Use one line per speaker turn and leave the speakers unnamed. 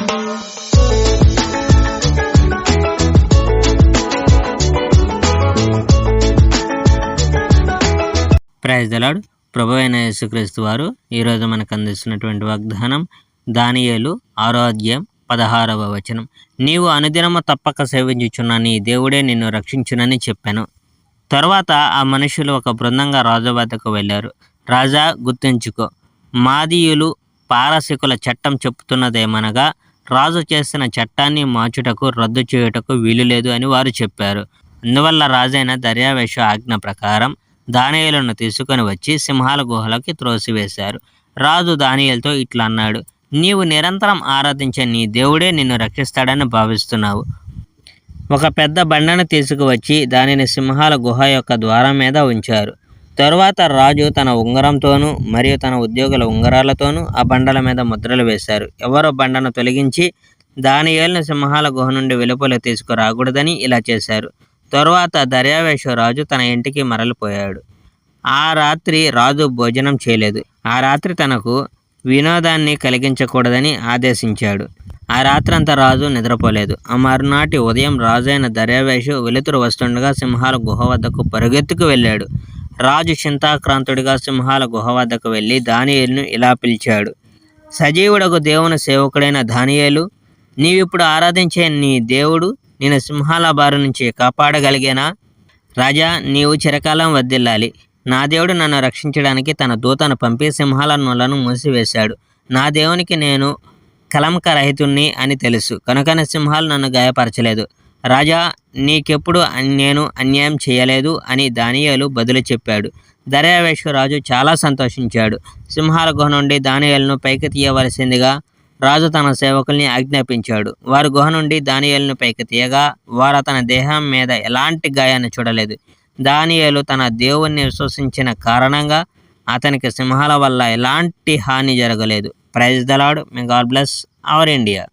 Praise the lord. ప్రభువైన యేసుక్రీస్తు వారు ఈరోజు మనకు అందిస్తున్నటువంటి వాగ్దానం దానియేలు 6వ అధ్యాయం 16వ వచనం. నీవు అనుదినము తప్పక సేవించుచున్న నీ దేవుడే నిన్ను రక్షించునని చెప్పాను. తర్వాత ఆ మనుషులు ఒక బృందంగా రాజు వద్దకు వెళ్ళారు. రాజా, గుర్తుంచుకో, మాదీయులు పారసీకుల చట్టం చెప్తున్నదేమనగా రాజు చేసిన చట్టాన్ని మార్చుటకు రద్దు చేయుటకు వీలు లేదు అని వారు చెప్పారు. అందువల్ల రాజైన దర్యావేషు ఆజ్ఞ ప్రకారం దానియేలును తీసుకొని వచ్చి సింహాల గుహలోకి త్రోసివేశారు. రాజు దానియేలుతో ఇట్లా అన్నాడు, నీవు నిరంతరం ఆరాధించే నీ దేవుడే నిన్ను రక్షిస్తాడని భావిస్తున్నావు. ఒక పెద్ద బండను తీసుకువచ్చి దానిని సింహాల గుహ యొక్క ద్వారం మీద ఉంచారు. తరువాత రాజు తన ఉంగరంతోనూ మరియు తన ఉద్యోగుల ఉంగరాలతోనూ ఆ బండల మీద ముద్రలు వేశారు. ఎవరో బండను తొలగించి దానియేలును సింహాల గుహ నుండి వెలుపల తీసుకురాకూడదని ఇలా చేశారు. తరువాత దర్యావేషు రాజు తన ఇంటికి మరలిపోయాడు. ఆ రాత్రి రాజు భోజనం చేయలేదు. ఆ రాత్రి తనకు వినోదాన్ని కలిగించకూడదని ఆదేశించాడు. ఆ రాత్రంతా రాజు నిద్రపోలేదు. ఆ మరునాటి ఉదయం రాజైన దర్యావేషు వెలుతురు వస్తుండగా సింహాల గుహ వద్దకు పరుగెత్తుకు వెళ్ళాడు. రాజు చింతాక్రాంతుడిగా సింహాల గుహ వద్దకు వెళ్ళి దానియేలును ఇలా పిలిచాడు, సజీవుడకు దేవుని సేవకుడైన దానియేలు, నీవిప్పుడు ఆరాధించే నీ దేవుడు నేను సింహాల బారి నుంచి కాపాడగలిగేనా? రాజా, నీవు చిరకాలం వర్ధిల్లాలి. నా దేవుడు నన్ను రక్షించడానికి తన దూతను పంపి సింహాల నోళ్లను మూసివేశాడు. నా దేవునికి నేను కలంకరహితుణ్ణి అని తెలుసు, కనుకనే సింహాలు నన్ను గాయపరచలేదు. రాజా, నీకెప్పుడు నేను అన్యాయం చేయలేదు అని దానియేలు బదులు చెప్పాడు. దర్యావేషు రాజు చాలా సంతోషించాడు. సింహాల గుహ నుండి దానియేలును పైకి తీయవలసిందిగా రాజు తన సేవకుల్ని ఆజ్ఞాపించాడు. వారు గుహ నుండి దానియేలును పైకి తీయగా వారు అతని దేహం మీద ఎలాంటి గాయాన్ని చూడలేదు. దానియేలు తన దేవుణ్ణి విశ్వసించిన కారణంగా అతనికి సింహాల వల్ల ఎలాంటి హాని జరగలేదు. Praise the Lord. May God bless our India.